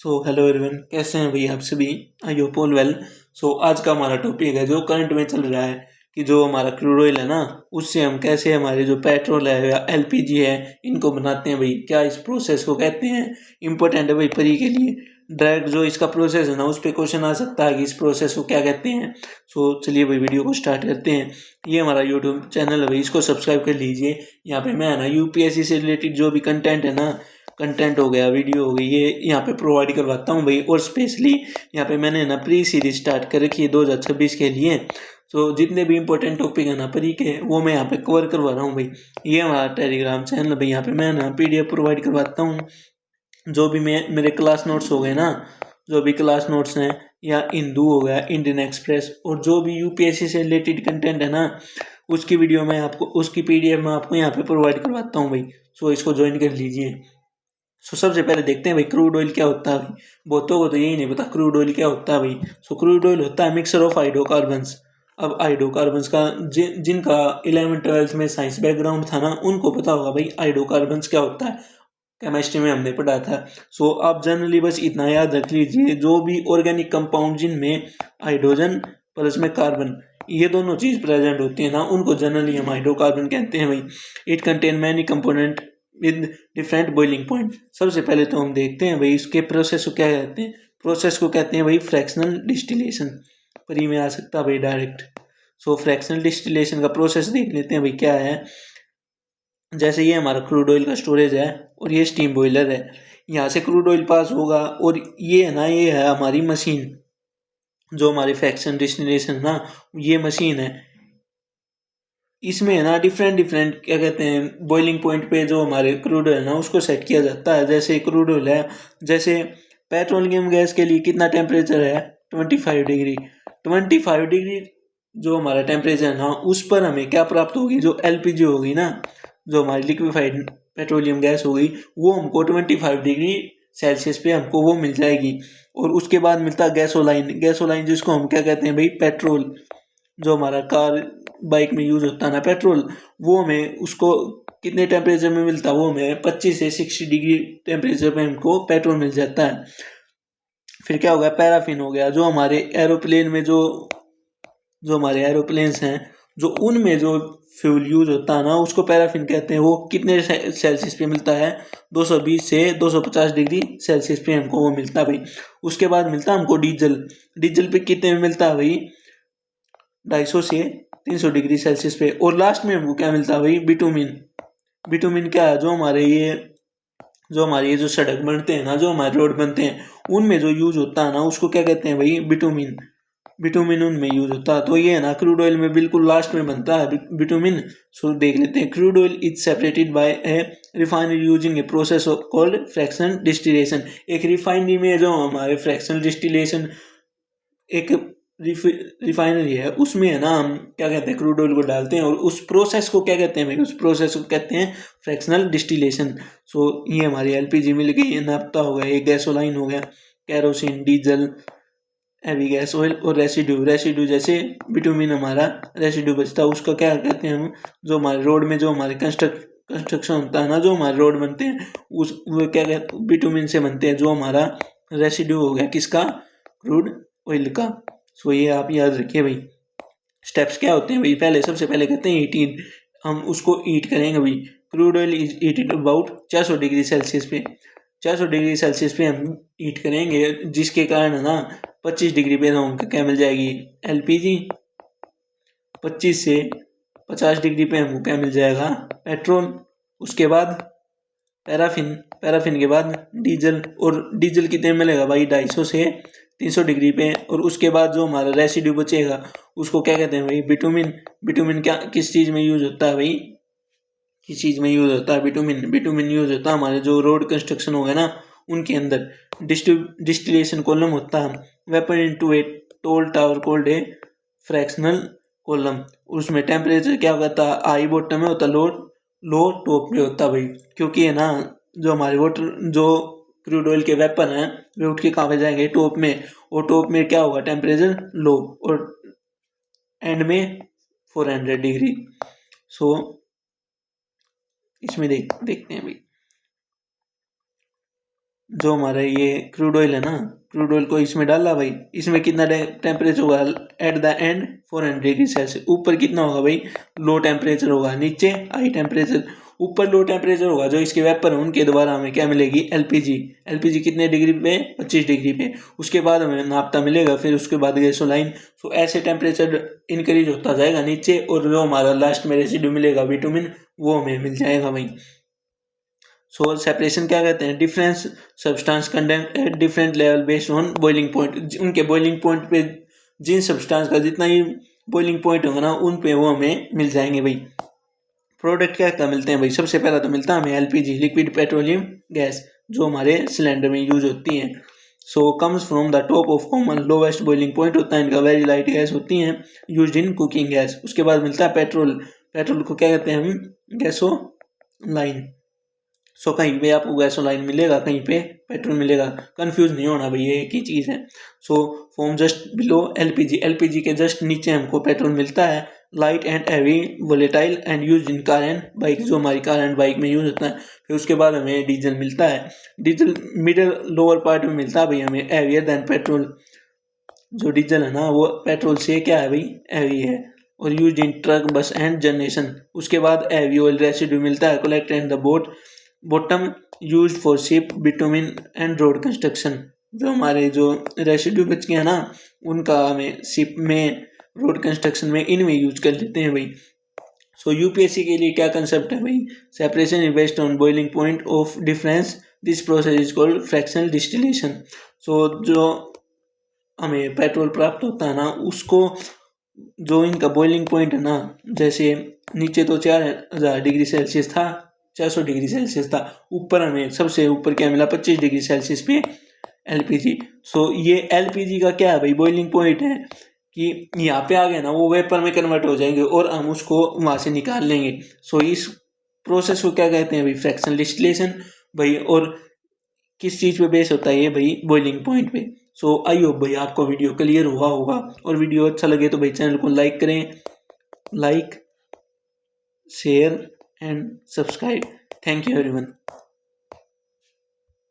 Hello everyone, कैसे हैं भाई आप सभी। I hope all well. आज का हमारा टॉपिक है जो करंट में चल रहा है कि जो हमारा क्रूड ऑयल है ना, उससे हम कैसे हमारे जो पेट्रोल है या एलपीजी है इनको बनाते हैं भाई। क्या इस प्रोसेस को कहते हैं। इम्पोर्टेंट है भाई परी के लिए। डायरेक्ट जो इसका प्रोसेस है ना उस पर क्वेश्चन आ सकता है कि इस प्रोसेस को क्या कहते हैं। चलिए भाई वीडियो को स्टार्ट करते हैं। ये हमारा यूट्यूब चैनल है भाई, इसको सब्सक्राइब कर लीजिए। यहाँ पे मैं है ना यूपीएससी से रिलेटेड जो भी कंटेंट है ना, कंटेंट हो गया, वीडियो हो गई, ये यहाँ पे प्रोवाइड करवाता हूँ भाई। और स्पेशली यहाँ पे मैंने ना प्री सीरीज स्टार्ट कर रखी है 2026 के लिए। जितने भी इंपॉर्टेंट टॉपिक है ना परी के वो मैं यहाँ पे कवर करवा रहा हूँ भाई। ये हमारा टेलीग्राम चैनल है भाई, यहाँ पे मैं ना पीडीएफ प्रोवाइड करवाता हूँ। जो भी मेरे क्लास नोट्स हो गए ना, जो भी क्लास नोट्स हैं, या हिंदू हो गया, इंडियन एक्सप्रेस, और जो भी यूपीएससी से रिलेटेड कंटेंट है ना उसकी वीडियो मैं आपको, उसकी पीडीएफ मैं आपको यहाँ पे प्रोवाइड करवाता हूँ भाई। इसको ज्वाइन कर लीजिए। सबसे पहले देखते हैं भाई क्रूड ऑयल क्या होता है भाई। बहुतों को तो यही नहीं पता क्रूड ऑयल क्या होता है भाई। क्रूड ऑयल होता है मिक्सर ऑफ हाइड्रोकार्बन्स। अब हाइड्रोकार्बन्स का जिनका 11th-12th में साइंस बैकग्राउंड था ना उनको पता होगा भाई हाइड्रोकार्बन्स क्या होता है। केमिस्ट्री में हमने पढ़ा था। आप जनरली बस इतना याद रख लीजिए, जो भी ऑर्गेनिक कंपाउंड जिनमें हाइड्रोजन प्लस में कार्बन, ये दोनों चीज प्रेजेंट होती है ना, उनको जनरली हम हाइड्रोकार्बन कहते हैं भाई। It contain many component with different boiling point. सबसे पहले तो हम देखते हैं भाई इसके प्रोसेस को क्या कहते हैं। प्रोसेस को कहते हैं भाई फ्रैक्शनल डिस्टिलेशन। पर ही में आ सकता है भाई डायरेक्ट। फ्रैक्शनल डिस्टिलेशन का प्रोसेस देख लेते हैं भाई क्या है। जैसे ये हमारा क्रूड ऑयल का स्टोरेज है और ये स्टीम बॉयलर है। यहाँ से क्रूड ऑयल पास होगा और ये है ना, ये है हमारी मशीन। जो हमारी फ्रैक्शन डिस्टिलेशन ना, ये मशीन है। इसमें है ना डिफरेंट डिफरेंट क्या कहते हैं बॉइलिंग पॉइंट पे जो हमारे क्रूड ऑयल है ना उसको सेट किया जाता है। जैसे क्रूड ऑयल है, जैसे पेट्रोलियम गैस के लिए कितना टेम्परेचर है, 25 डिग्री। 25 डिग्री जो हमारा टेम्परेचर है ना उस पर हमें क्या प्राप्त होगी, जो एलपीजी होगी ना, जो हमारी लिक्विफाइड पेट्रोलियम गैस होगी, वो हमको 25 डिग्री सेल्सियस पे हमको वो मिल जाएगी। और उसके बाद मिलता है गैसोलाइन। गैसोलाइन जिसको हम क्या कहते हैं भाई, पेट्रोल। जो हमारा कार बाइक में यूज होता है ना पेट्रोल, वो हमें उसको कितने टेम्परेचर में मिलता है, वो हमें 25 से 60 डिग्री टेम्परेचर पे हमको पेट्रोल मिल जाता है। फिर क्या हो गया, पैराफिन हो गया। जो हमारे एरोप्लेन में जो जो हमारे एरोप्लेन्स हैं, जो उनमें जो फ्यूल यूज होता है ना उसको पैराफिन कहते हैं। वो कितने सेल्सियस पे मिलता है, 220 से 250 डिग्री सेल्सियस पे हमको वो मिलता है भाई। उसके बाद मिलता है हमको डीजल। डीजल पे कितने में मिलता है भाई, 250 से 300 डिग्री सेल्सियस पे। और लास्ट में हमको क्या मिलता है भाई, बिटुमिन। बिटुमिन क्या है, जो हमारे ये जो सड़क बनते हैं ना, जो हमारे रोड बनते हैं, उनमें जो यूज होता है ना उसको क्या कहते हैं भाई, बिटुमिन। बिटुमिन उनमें यूज होता है। तो ये है ना क्रूड ऑयल में बिल्कुल लास्ट में बनता है बिटुमिन। देख लेते हैं। Crude oil is separated by A refinery using a process called fractional distillation. एक रिफाइनरी में जो हमारे फ्रैक्शनल डिस्टिलेशन, एक रिफाइनरी है, उसमें है ना हम क्या कहते हैं क्रूड ऑयल को डालते हैं और उस प्रोसेस को क्या कहते हैं भाई, उस प्रोसेस को कहते हैं फ्रैक्शनल डिस्टिलेशन। ये हमारी एलपीजी मिल गई, ये नाफ्ता हो गया, ये गैसोलाइन हो गया, kerosene, diesel, heavy gas oil, और रेसिड्यू जैसे बिटुमिन हमारा रेसिड्यू बचता है उसका क्या कहते हैं हम। जो हमारे रोड में जो हमारे कंस्ट्रक्शन होता है ना, जो हमारे रोड बनते हैं, उस वो क्या कहते हैं बिटुमिन से बनते हैं। जो हमारा रेसिड्यू हो गया किसका, क्रूड ऑयल का। ये आप याद रखिए भाई। स्टेप्स क्या होते हैं भाई, पहले सबसे पहले कहते हैं हीटिंग। हम उसको हीट करेंगे भाई। Crude oil is heated about 400 degree Celsius पे। 400 डिग्री सेल्सियस पे हम हीट करेंगे, जिसके कारण है ना 25 डिग्री पे हमको क्या मिल जाएगी, एलपीजी। 25 से 50 डिग्री पे हमको क्या मिल जाएगा, पेट्रोल। उसके बाद पैराफिन। पैराफिन के बाद डीजल। और डीजल कितने में मिलेगा भाई, 250 से 300 डिग्री पे। और उसके बाद जो हमारा रेसिड्यू बचेगा उसको क्या कहते हैं भाई, बिटुमिन। बिटुमिन क्या किस चीज़ में यूज होता है भाई, किस चीज़ में यूज होता है बिटुमिन। बिटुमिन यूज होता है हमारे जो रोड कंस्ट्रक्शन हो गया ना उनके अंदर। डिस्टिलेशन कॉलम होता है, वेपर इनटू ए टोल टावर कोल्ड ए फ्रैक्शनल कॉलम। उसमें टेम्परेचर क्या होता है, हाई बॉटम में होता है, लो लो टॉप में होता है भाई। क्योंकि है ना जो हमारे वाटर जो क्रूड ऑयल के वेपन हैं वे उठ के कहाँ पे जाएंगे, टॉप में। और टॉप में क्या होगा, टेम्परेचर लो, और एंड में 400 डिग्री। सो इसमें देखते हैं भाई। जो हमारा ये क्रूड ऑयल है ना, क्रूड ऑयल को इसमें डाला भाई, इसमें कितना टेम्परेचर होगा at the end 400 degree Celsius. ऊपर कितना होगा भाई, लो टेम्परेचर होगा, नीचे हाई टेम्परेचर। ऊपर लो टेम्परेचर होगा, जो इसके वेपर है उनके द्वारा हमें क्या मिलेगी, एलपीजी। एलपीजी कितने डिग्री पे, 25 डिग्री पे। उसके बाद हमें नाश्ता मिलेगा, फिर उसके बाद गैसोलाइन। सो ऐसे टेम्परेचर इंक्रीज होता जाएगा नीचे, और जो हमारा लास्ट में रेसिड्यू मिलेगा विटामिन, वो हमें मिल जाएगा भाई। सो सेपरेशन क्या कहते हैं, difference substance content at different level based on boiling point. उनके बॉइलिंग पॉइंट पे जिन सब्सटेंस का जितना ही बॉइलिंग पॉइंट होगा ना, उन पे वो हमें मिल जाएंगे भाई। प्रोडक्ट क्या क्या मिलते हैं भाई, सबसे पहला तो मिलता है हमें एलपीजी, लिक्विड पेट्रोलियम गैस, जो हमारे सिलेंडर में यूज होती हैं। सो comes from the top of common lowest boiling point होता है इनका, वेरी लाइट गैस होती हैं, यूज इन कुकिंग गैस। उसके बाद मिलता है पेट्रोल। पेट्रोल को क्या कहते हैं हम, गैसो लाइन। सो कहीं पे आपको गैसोलाइन मिलेगा, कहीं पे पेट्रोल मिलेगा, कंफ्यूज नहीं होना भाई, ये एक ही चीज़ है। So form just below LPG, LPG के जस्ट नीचे हमको पेट्रोल मिलता है। Light and heavy volatile and use in car and bike, जो हमारी कार एंड बाइक में यूज होता है। फिर उसके बाद हमें डीजल मिलता है। डीजल मिडिल लोअर पार्ट में मिलता है भाई हमें, हैवियर देन पेट्रोल। जो डीजल है ना, वो पेट्रोल से क्या है भाई, हैवी है, और use in truck bus and generation. उसके बाद हैवी ऑयल रेसिड्यू मिलता है, collect and the boat bottom use for ship bitumen and road construction. जो हमारे जो रेसिड्यू बच गए हैं ना, उनका हमें शिप में, रोड कंस्ट्रक्शन में, इनमें यूज कर लेते हैं भाई। सो यूपीएससी के लिए क्या कंसेप्ट है भाई, separation is based on boiling point of difference, this process is called fractional distillation. So जो हमें पेट्रोल प्राप्त होता है ना, उसको जो इनका बॉइलिंग पॉइंट है ना, जैसे नीचे तो 4000 डिग्री सेल्सियस था, 400 डिग्री सेल्सियस था, ऊपर हमें सबसे ऊपर क्या मिला, 25 डिग्री सेल्सियस पे एलपीजी। सो ये एलपीजी का क्या है भाई, बॉइलिंग पॉइंट है कि यहाँ पे आ गए ना, वो वेपर में कन्वर्ट हो जाएंगे और हम उसको वहाँ से निकाल लेंगे। सो इस प्रोसेस को क्या कहते हैं भाई, फ्रैक्शनल डिस्टिलेशन भाई। और किस चीज़ पे बेस होता है ये भाई, बॉइलिंग पॉइंट पे। सो आई होप भाई आपको वीडियो क्लियर हुआ होगा, और वीडियो अच्छा लगे तो भाई चैनल को लाइक करें, like share and subscribe. Thank you everyone.